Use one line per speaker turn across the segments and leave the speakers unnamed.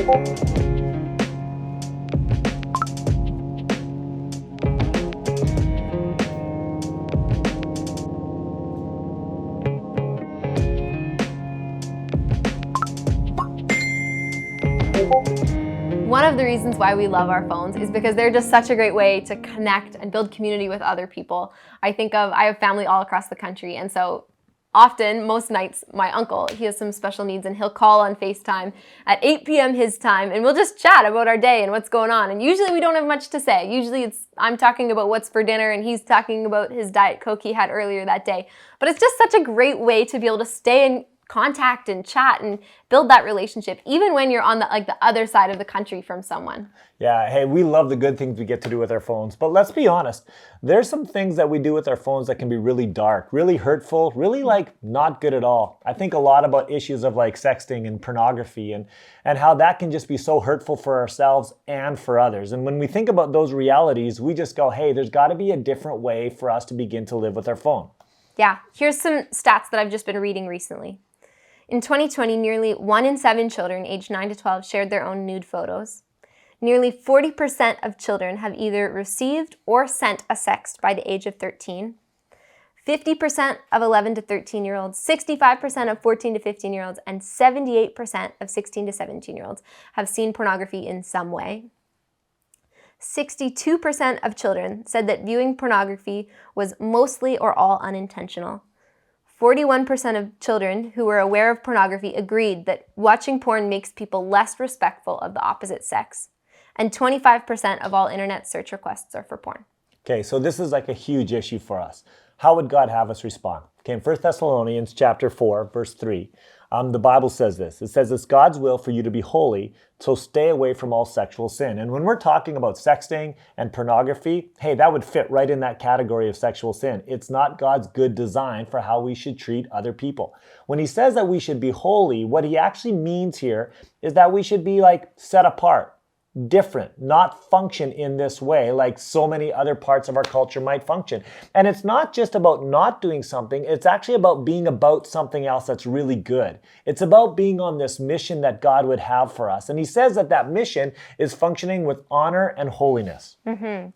One of the reasons why we love our phones is because they're just such a great way to connect and build community with other people. I have family all across the country, and so often, most nights, my uncle, he has some special needs, and he'll call on FaceTime at 8 p.m. his time, and we'll just chat about our day and what's going on. And usually we don't have much to say. Usually I'm talking about what's for dinner, and he's talking about his Diet Coke he had earlier that day. But it's just such a great way to be able to stay in contact and chat and build that relationship, even when you're on the other side of the country from someone.
Yeah, hey, we love the good things we get to do with our phones, but let's be honest, there's some things that we do with our phones that can be really dark, really hurtful, really not good at all. I think a lot about issues of sexting and pornography and how that can just be so hurtful for ourselves and for others. And when we think about those realities, we just go, hey, there's got to be a different way for us to begin to live with our phone.
Yeah, here's some stats that I've just been reading recently. In 2020, nearly 1 in 7 children aged 9 to 12 shared their own nude photos. Nearly 40% of children have either received or sent a sext by the age of 13. 50% of 11 to 13-year-olds, 65% of 14 to 15-year-olds, and 78% of 16 to 17-year-olds have seen pornography in some way. 62% of children said that viewing pornography was mostly or all unintentional. 41% of children who were aware of pornography agreed that watching porn makes people less respectful of the opposite sex. And 25% of all internet search requests are for porn.
Okay, so this is a huge issue for us. How would God have us respond? Okay, in 1 Thessalonians chapter 4, verse 3, the Bible says this. It says, it's God's will for you to be holy, so stay away from all sexual sin. And when we're talking about sexting and pornography, hey, that would fit right in that category of sexual sin. It's not God's good design for how we should treat other people. When he says that we should be holy, what he actually means here is that we should be set apart, different, not function in this way like so many other parts of our culture might function. And it's not just about not doing something, it's actually about being about something else that's really good. It's about being on this mission that God would have for us. And he says that that mission is functioning with honor and holiness.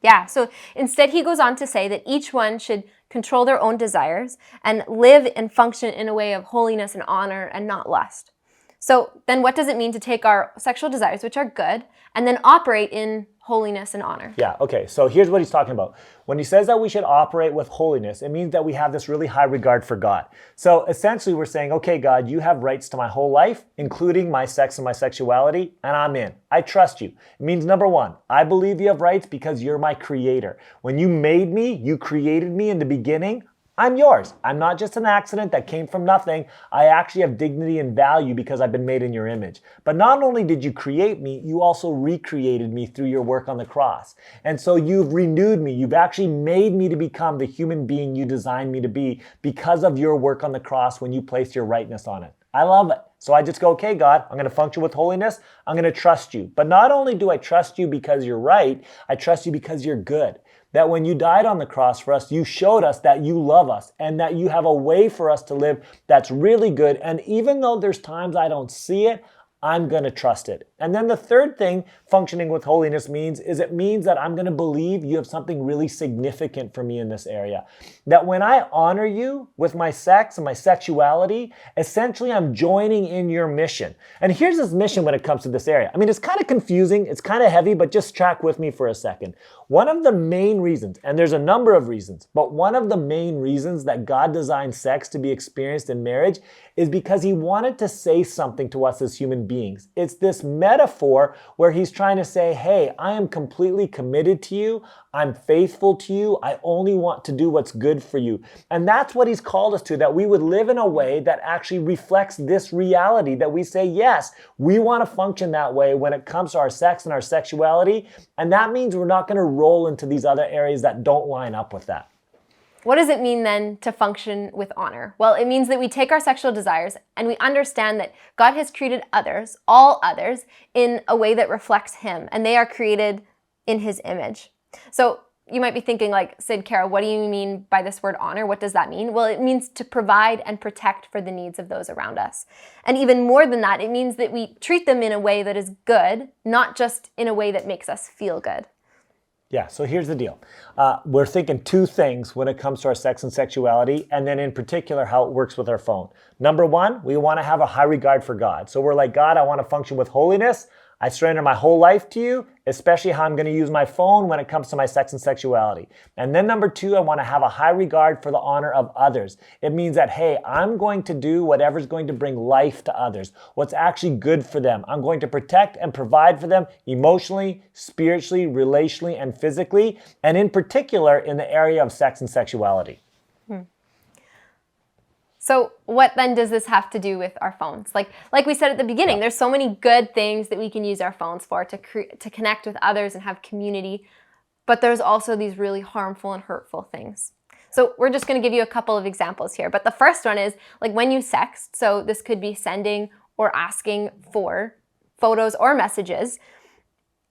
Yeah, so instead he goes on to say that each one should control their own desires and live and function in a way of holiness and honor and not lust. So then what does it mean to take our sexual desires, which are good, and then operate in holiness and honor?
Yeah, okay, so here's what he's talking about. When he says that we should operate with holiness, it means that we have this really high regard for God. So essentially we're saying, okay, God, you have rights to my whole life, including my sex and my sexuality, and I'm in. I trust you. It means number one, I believe you have rights because you're my creator. When you made me, you created me in the beginning. I'm yours. I'm not just an accident that came from nothing. I actually have dignity and value because I've been made in your image. But not only did you create me, you also recreated me through your work on the cross. And so you've renewed me. You've actually made me to become the human being you designed me to be because of your work on the cross when you placed your rightness on it. I love it. So I just go, okay, God, I'm going to function with holiness. I'm going to trust you. But not only do I trust you because you're right, I trust you because you're good. That when you died on the cross for us, you showed us that you love us and that you have a way for us to live that's really good. And even though there's times I don't see it, I'm going to trust it. And then the third thing functioning with holiness means is it means that I'm going to believe you have something really significant for me in this area. That when I honor you with my sex and my sexuality, essentially I'm joining in your mission. And here's this mission when it comes to this area. I mean, it's kind of confusing, it's kind of heavy, but just track with me for a second. One of the main reasons, and there's a number of reasons, but one of the main reasons that God designed sex to be experienced in marriage is because he wanted to say something to us as human beings. It's this metaphor where he's trying to say, hey, I am completely committed to you. I'm faithful to you. I only want to do what's good for you. And that's what he's called us to, that we would live in a way that actually reflects this reality, that we say, yes, we want to function that way when it comes to our sex and our sexuality. And that means we're not going to roll into these other areas that don't line up with that.
What does it mean then to function with honor? Well, it means that we take our sexual desires and we understand that God has created others, all others, in a way that reflects him, and they are created in his image. So you might be thinking like, Sid, Kara, what do you mean by this word honor? What does that mean? Well, it means to provide and protect for the needs of those around us. And even more than that, it means that we treat them in a way that is good, not just in a way that makes us feel good.
Yeah, so here's the deal. We're thinking two things when it comes to our sex and sexuality, and then in particular, how it works with our phone. Number one, we want to have a high regard for God. So we're like, God, I want to function with holiness. I surrender my whole life to you, especially how I'm going to use my phone when it comes to my sex and sexuality. And then number two, I want to have a high regard for the honor of others. It means that, hey, I'm going to do whatever's going to bring life to others, what's actually good for them. I'm going to protect and provide for them emotionally, spiritually, relationally, and physically, and in particular in the area of sex and sexuality.
So what then does this have to do with our phones? Like we said at the beginning, there's so many good things that we can use our phones for to connect with others and have community, but there's also these really harmful and hurtful things. So we're just going to give you a couple of examples here. But the first one is like when you sext, so this could be sending or asking for photos or messages,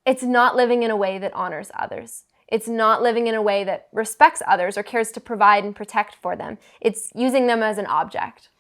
it's not living in a way that honors others. It's not living in a way that respects others or cares to provide and protect for them. It's using them as an object.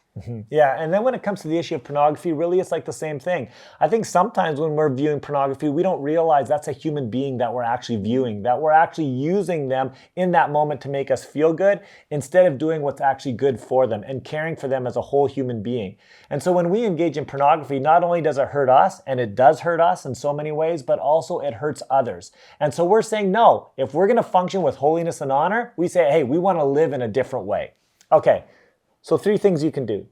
Yeah, and then when it comes to the issue of pornography, really it's like the same thing. I think sometimes when we're viewing pornography, we don't realize that's a human being that we're actually viewing, that we're actually using them in that moment to make us feel good instead of doing what's actually good for them and caring for them as a whole human being. And so when we engage in pornography, not only does it hurt us, and it does hurt us in so many ways, but also it hurts others. And so we're saying, no, if we're going to function with holiness and honor, we say, hey, we want to live in a different way. Okay. So 3 things you can do.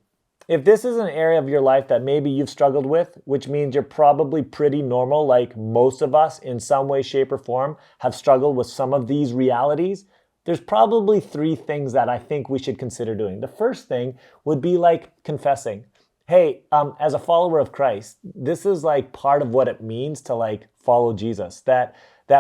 If this is an area of your life that maybe you've struggled with, which means you're probably pretty normal, like most of us in some way, shape, or form have struggled with some of these realities, there's probably 3 things that I think we should consider doing. The first thing would be like confessing. Hey, as a follower of Christ, this is like part of what it means to like follow Jesus, that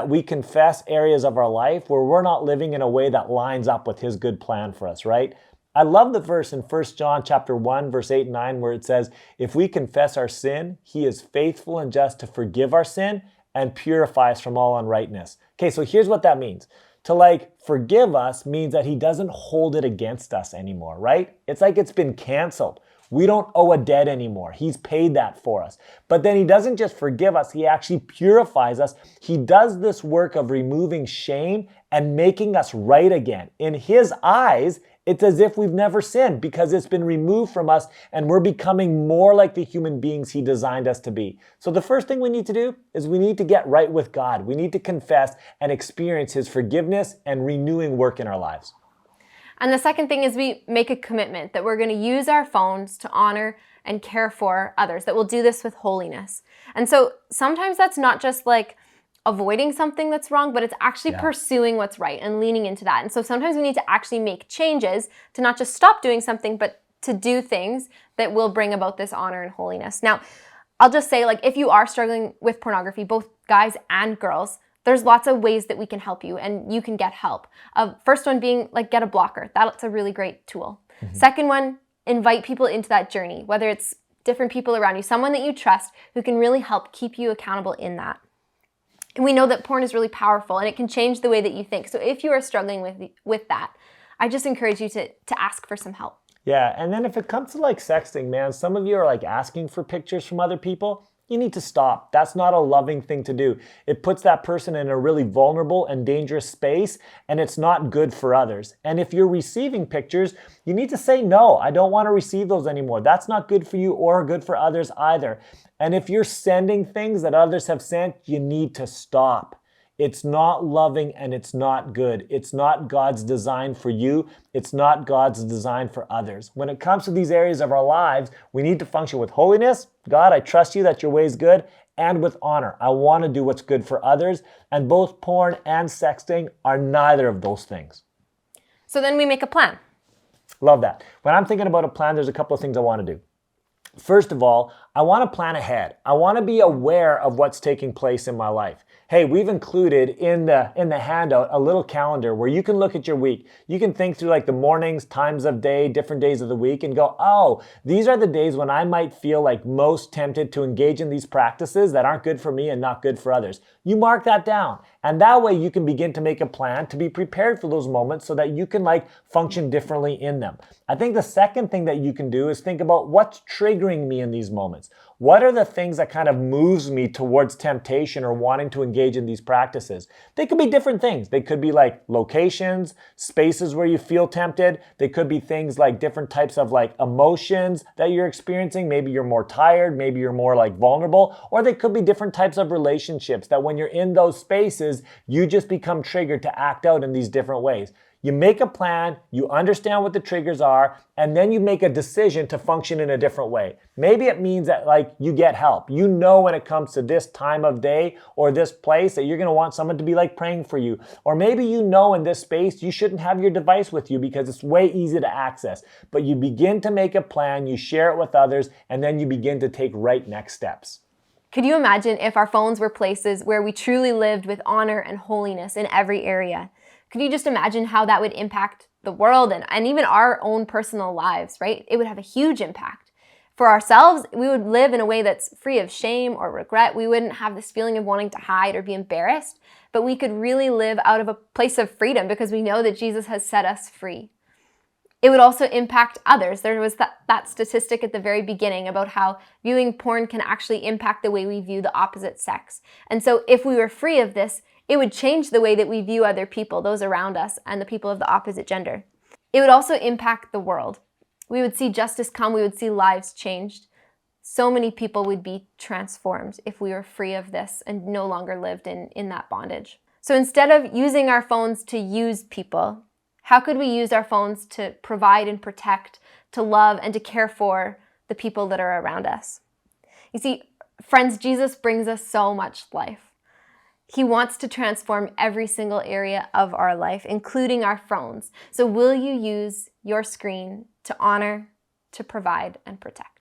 we confess areas of our life where we're not living in a way that lines up with his good plan for us, right? I love the verse in 1 John chapter 1, verse 8 and 9, where it says, if we confess our sin, he is faithful and just to forgive our sin and purify us from all unrightness. Okay, so here's what that means. To like forgive us means that he doesn't hold it against us anymore, right? It's like it's been canceled. We don't owe a debt anymore. He's paid that for us. But then he doesn't just forgive us, he actually purifies us. He does this work of removing shame and making us right again. In his eyes, it's as if we've never sinned because it's been removed from us and we're becoming more like the human beings he designed us to be. So the first thing we need to do is we need to get right with God. We need to confess and experience his forgiveness and renewing work in our lives.
And the second thing is we make a commitment that we're going to use our phones to honor and care for others, that we'll do this with holiness. And so sometimes that's not just like avoiding something that's wrong, but it's actually pursuing what's right and leaning into that. And so sometimes we need to actually make changes to not just stop doing something, but to do things that will bring about this honor and holiness. Now, I'll just say, like, if you are struggling with pornography, both guys and girls, there's lots of ways that we can help you and you can get help. First one being like get a blocker. That's a really great tool. Second one, invite people into that journey, whether it's different people around you, someone that you trust who can really help keep you accountable in that. And we know that porn is really powerful and it can change the way that you think. So if you are struggling with that, I just encourage you to ask for some help.
Yeah, and then if it comes to like sexting, man, some of you are like asking for pictures from other people. You need to stop. That's not a loving thing to do. It puts that person in a really vulnerable and dangerous space, and it's not good for others. And if you're receiving pictures, you need to say, no, I don't want to receive those anymore. That's not good for you or good for others either. And if you're sending things that others have sent, you need to stop. It's not loving and it's not good. It's not God's design for you. It's not God's design for others. When it comes to these areas of our lives, we need to function with holiness. God, I trust you that your way is good, and with honor. I want to do what's good for others. And both porn and sexting are neither of those things.
So then we make a plan.
Love that. When I'm thinking about a plan, there's a couple of things I want to do. First of all, I I want to plan ahead. I want to be aware of what's taking place in my life. Hey, we've included in the handout a little calendar where you can look at your week. You can think through like the mornings, times of day, different days of the week and go, oh, these are the days when I might feel like most tempted to engage in these practices that aren't good for me and not good for others. You mark that down. And that way you can begin to make a plan to be prepared for those moments so that you can like function differently in them. I think the second thing that you can do is think about what's triggering me in these moments. What are the things that kind of moves me towards temptation or wanting to engage in these practices? They could be different things. They could be like locations, spaces where you feel tempted. They could be things like different types of like emotions that you're experiencing. Maybe you're more tired, maybe you're more like vulnerable, or they could be different types of relationships that when you're in those spaces, you just become triggered to act out in these different ways. You make a plan, you understand what the triggers are, and then you make a decision to function in a different way. Maybe it means that like you get help. You know when it comes to this time of day or this place that you're going to want someone to be like praying for you. Or maybe you know in this space you shouldn't have your device with you because it's way easy to access. But you begin to make a plan, you share it with others, and then you begin to take right next steps.
Could you imagine if our phones were places where we truly lived with honor and holiness in every area? Could you just imagine how that would impact the world and even our own personal lives, right? It would have a huge impact. For ourselves, we would live in a way that's free of shame or regret. We wouldn't have this feeling of wanting to hide or be embarrassed, but we could really live out of a place of freedom because we know that Jesus has set us free. It would also impact others. There was that statistic at the very beginning about how viewing porn can actually impact the way we view the opposite sex. And so if we were free of this, it would change the way that we view other people, those around us, and the people of the opposite gender. It would also impact the world. We would see justice come, we would see lives changed. So many people would be transformed if we were free of this and no longer lived in that bondage. So instead of using our phones to use people, how could we use our phones to provide and protect, to love and to care for the people that are around us? You see, friends, Jesus brings us so much life. He wants to transform every single area of our life, including our phones. So will you use your screen to honor, to provide, and protect?